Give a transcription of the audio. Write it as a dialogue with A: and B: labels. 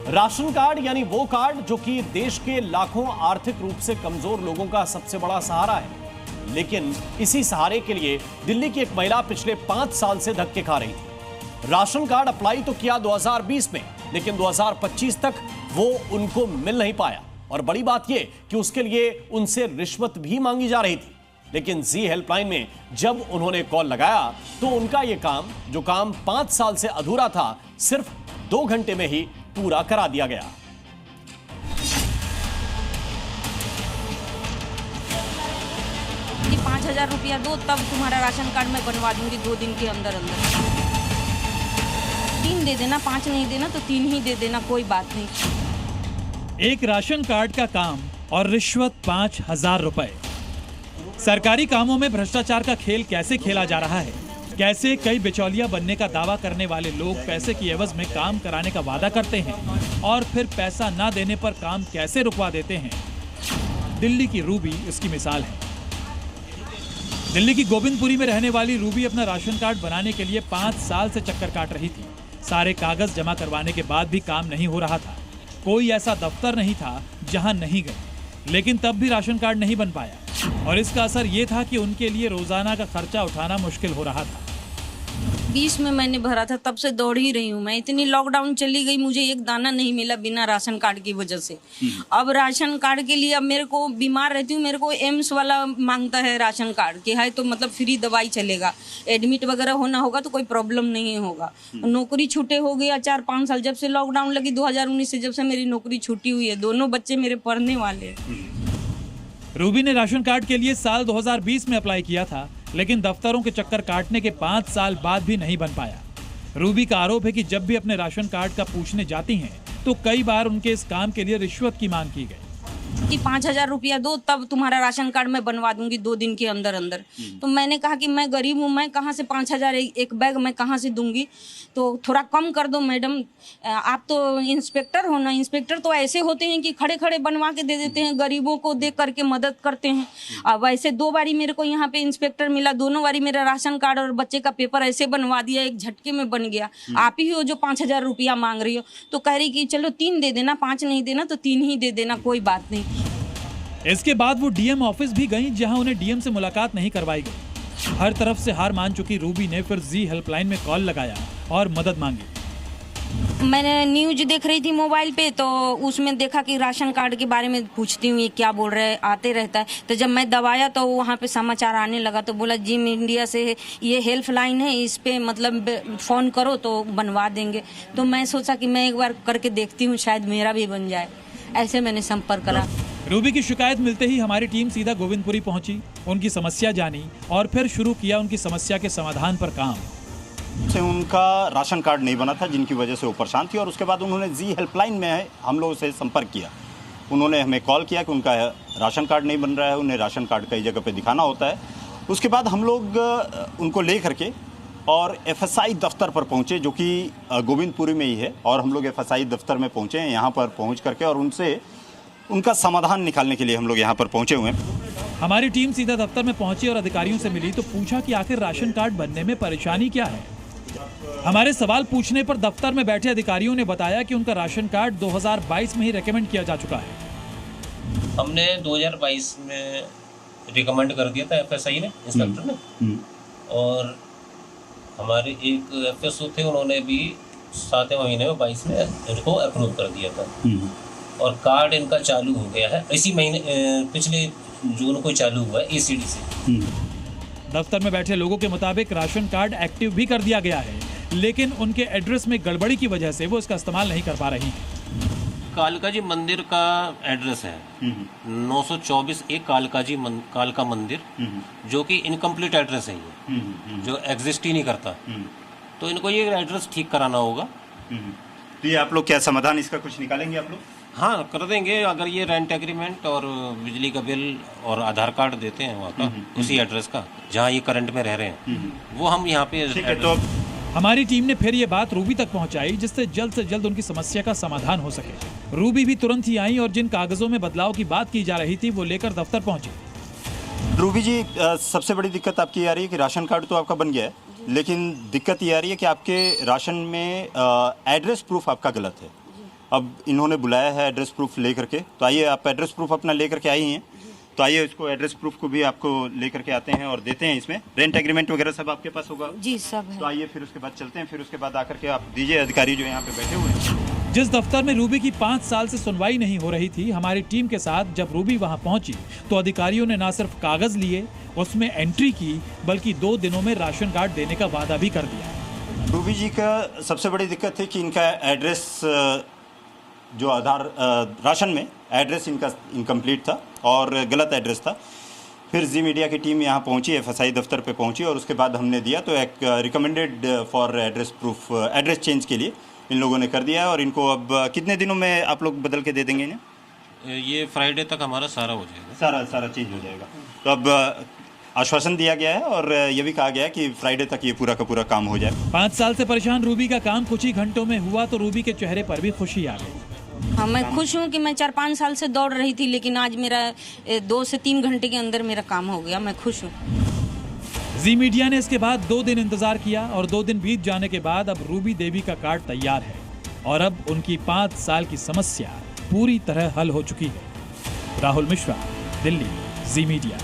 A: Ration card यानी वो card जो कि देश के लाखों आर्थिक रूप से कमजोर लोगों का सबसे बड़ा सहारा है। लेकिन इसी सहारे के लिए दिल्ली की एक महिला पिछले 5 साल से धक्के खा रही थी। राशन कार्ड अप्लाई तो किया 2020 में, लेकिन 2025 तक वो उनको मिल नहीं पाया। और बड़ी बात यह कि उसके लिए उनसे रिश्वत भी मांगी जा रही थी। लेकिन जी हेल्पलाइन में जब उन्होंने कॉल लगाया तो उनका यह काम, जो काम 5 साल से अधूरा था, सिर्फ 2 घंटे में ही पूरा करा दिया गया।
B: कि 5,000 रुपया दो, तब तुम्हारा राशन कार्ड मैं बनवा दूंगी 2 दिन के अंदर अंदर। 3 दे देना, 5 नहीं देना तो 3 ही दे देना, कोई बात नहीं।
C: एक राशन कार्ड का काम और रिश्वत 5,000 रुपए। सरकारी कामों में भ्रष्टाचार का खेल कैसे खेला जा रहा है? कैसे कई बिचौलिया बनने का दावा करने वाले लोग पैसे की एवज में काम कराने का वादा करते हैं और फिर पैसा ना देने पर काम कैसे रुकवा देते हैं? दिल्ली की रूबी इसकी मिसाल है। दिल्ली की गोविंदपुरी में रहने वाली रूबी अपना राशन कार्ड बनाने के लिए 5 साल से चक्कर काट रही थी। सारे कागज जमा करवाने के बाद भी काम नहीं हो रहा था। कोई ऐसा दफ्तर नहीं था जहां नहीं गए, लेकिन तब भी राशन कार्ड नहीं बन पाया। और इसका असर ये था कि उनके लिए रोजाना का खर्चा उठाना मुश्किल हो रहा था।
B: 20 में मैंने भरा था, तब से दौड़ ही रही हूँ मैं। इतनी लॉकडाउन चली गई, मुझे एक दाना नहीं मिला बिना राशन कार्ड की वजह से। अब राशन कार्ड के लिए, अब मेरे को बीमार रहती हूँ, मेरे को एम्स वाला मांगता है राशन कार्ड कि है तो मतलब फ्री दवाई चलेगा, एडमिट वगैरह होना होगा तो कोई प्रॉब्लम नहीं होगा। नौकरी छूटे हो गया 4-5 साल, जब से लॉकडाउन लगी 2019 से, जब से मेरी नौकरी छूटी हुई है। दोनों बच्चे मेरे पढ़ने वाले हैं।
C: रूबी ने राशन कार्ड के लिए साल 2020 में अप्लाई किया था, लेकिन दफ्तरों के चक्कर काटने के 5 साल बाद भी नहीं बन पाया। रूबी का आरोप है कि जब भी अपने राशन कार्ड का पूछने जाती हैं, तो कई बार उनके इस काम के लिए रिश्वत की मांग की गई
B: कि 5,000 रुपया दो, तब तुम्हारा राशन कार्ड मैं बनवा दूंगी 2 दिन के अंदर अंदर। तो मैंने कहा कि मैं गरीब हूँ, मैं कहाँ से 5,000 एक बैग मैं कहाँ से दूंगी, तो थोड़ा कम कर दो मैडम। आप तो इंस्पेक्टर हो ना, इंस्पेक्टर तो ऐसे होते हैं कि खड़े खड़े बनवा के दे देते हैं, गरीबों को देख करके मदद करते हैं। अब ऐसे 2 बारी मेरे को यहाँ पे इंस्पेक्टर मिला, दोनों बारी मेरा राशन कार्ड और बच्चे का पेपर ऐसे बनवा दिया, एक झटके में बन गया। आप ही हो जो 5,000 रुपया मांग रही हो। तो कह रही कि चलो 3 दे देना, 5 नहीं देना तो 3 ही दे देना, कोई बात नहीं।
C: इसके बाद वो डीएम ऑफिस भी गईं, जहां उन्हें डीएम से मुलाकात नहीं करवाई गई। हर तरफ से हार मान चुकी रूबी ने फिर जी हेल्पलाइन में कॉल लगाया और मदद मांगी।
B: मैंने न्यूज देख रही थी मोबाइल पे, तो उसमें देखा कि राशन कार्ड के बारे में पूछती हूँ, ये क्या बोल रहे हैं, आते रहता है। तो जब मैं दबाया तो वहाँ पे समाचार आने लगा, तो बोला जिम इंडिया से ये हेल्पलाइन है, इस पे मतलब फोन करो तो बनवा देंगे। तो मैं सोचा कि मैं एक बार करके देखती हूँ, शायद मेरा भी बन जाए। ऐसे मैंने संपर्क करा।
C: रूबी की शिकायत मिलते ही हमारी टीम सीधा गोविंदपुरी पहुंची, उनकी समस्या जानी और फिर शुरू किया उनकी समस्या के समाधान पर काम।
D: से उनका राशन कार्ड नहीं बना था, जिनकी वजह से वो परेशान थी। और उसके बाद उन्होंने जी हेल्पलाइन में हम लोगों से संपर्क किया। उन्होंने हमें कॉल किया कि उनका राशन कार्ड नहीं बन रहा है, उन्हें राशन कार्ड कई जगह पे दिखाना होता है। उसके बाद हम लोग उनको ले करके और एफएसआई दफ्तर पर पहुँचे, जो कि गोविंदपुरी में ही है। और हम लोग एफएसआई दफ्तर में पहुँचे हैं, यहाँ पर पहुँच करके और उनसे उनका समाधान निकालने के लिए हम लोग यहाँ पर पहुँचे हुए हैं।
C: हमारी टीम सीधा दफ्तर में पहुंची और अधिकारियों से मिली तो पूछा कि आखिर राशन कार्ड बनने में परेशानी क्या है। हमारे सवाल पूछने पर दफ्तर में बैठे अधिकारियों ने बताया कि उनका राशन कार्ड 2022 में ही रेकमेंड किया जा चुका है।
E: हमने 2022 में रिकमेंड कर दिया था एफएसआई ने, इंस्पेक्टर ने। और हमारे एक एफएसओ थे, उन्होंने भी 7वें महीने में 22 में इनको अप्रूव कर दिया था। और कार्ड इनका चालू हो गया है इसी महीने, पिछले जून को चालू हुआ है ईसीडी से।
C: दफ्तर में बैठे लोगों के मुताबिक राशन कार्ड एक्टिव भी कर दिया गया है, लेकिन उनके एड्रेस में गड़बड़ी की वजह से वो इसका इस्तेमाल नहीं कर पा रही हैं।
E: कालका जी मंदिर का एड्रेस है 924 एक कालका मंदिर, जो कि इनकम्प्लीट एड्रेस है ये, जो एग्जिस्ट ही नहीं करता। तो इनको ये एड्रेस ठीक कराना होगा।
D: तो ये आप लोग क्या समाधान इसका कुछ निकालेंगे आप लोग?
E: हाँ, कर देंगे। अगर ये रेंट एग्रीमेंट और बिजली का बिल और आधार कार्ड देते हैं वहाँ का, उसी एड्रेस का जहाँ ये करंट में रह रहे हैं, वो हम यहाँ पे।
D: ठीक है, तो
C: हमारी टीम ने फिर ये बात रूबी तक पहुंचाई, जिससे जल्द से जल्द उनकी समस्या का समाधान हो सके। रूबी भी तुरंत ही आई और जिन कागजों में बदलाव की बात की जा रही थी वो लेकर दफ्तर पहुंची।
D: रूबी जी, सबसे बड़ी दिक्कत आपकी आ रही है कि राशन कार्ड तो आपका बन गया है, लेकिन दिक्कत ये आ रही है कि आपके राशन में एड्रेस प्रूफ आपका गलत है। अब इन्होंने बुलाया है एड्रेस प्रूफ लेकर के, तो आइए आप एड्रेस प्रूफ अपना लेकर के आई हैं, तो आइए इसको एड्रेस प्रूफ को भी आपको लेकर के आते हैं और देते हैं। इसमें रेंट एग्रीमेंट वगैरह सब आपके पास होगा?
B: जी सब है।
D: तो आइए फिर उसके बाद चलते हैं, फिर उसके बाद आकर के आप दीजिए अधिकारी जो यहाँ पे बैठे हुए हैं।
C: जिस दफ्तर में रूबी की 5 साल से सुनवाई नहीं हो रही थी, हमारी टीम के साथ जब रूबी वहां पहुंची तो अधिकारियों ने न सिर्फ कागज लिए, उसमें एंट्री की, बल्कि 2 दिनों में राशन कार्ड देने का वादा भी कर दिया।
D: रूबी जी का सबसे बड़ी दिक्कत है कि इनका एड्रेस जो आधार राशन में एड्रेस इनका इनकम्प्लीट था और गलत एड्रेस था। फिर जी मीडिया की टीम यहाँ पहुँची, FSI दफ्तर पे पहुँची और उसके बाद हमने दिया तो एक recommended for address proof, address change के लिए इन लोगों ने कर दिया है। और इनको अब कितने दिनों में आप लोग बदल के दे देंगे इन्हें?
E: ये फ्राइडे तक हमारा सारा हो जाएगा।
D: सारा चेंज हो जाएगा। तो अब आश्वासन दिया गया है और ये भी कहा गया है कि फ्राइडे तक ये पूरा का पूरा काम हो जाए।
C: 5 साल से परेशान रूबी का काम कुछ ही घंटों में हुआ तो रूबी के चेहरे पर भी खुशी आ गई।
B: हाँ, मैं खुश हूँ कि मैं 4-5 साल से दौड़ रही थी, लेकिन आज मेरा 2 से 3 घंटे के अंदर मेरा काम हो गया। मैं खुश हूँ।
C: जी मीडिया ने इसके बाद 2 दिन इंतजार किया और 2 दिन बीत जाने के बाद अब रूबी देवी का कार्ड तैयार है और अब उनकी 5 साल की समस्या पूरी तरह हल हो चुकी है। राहुल मिश्रा, दिल्ली, जी मीडिया।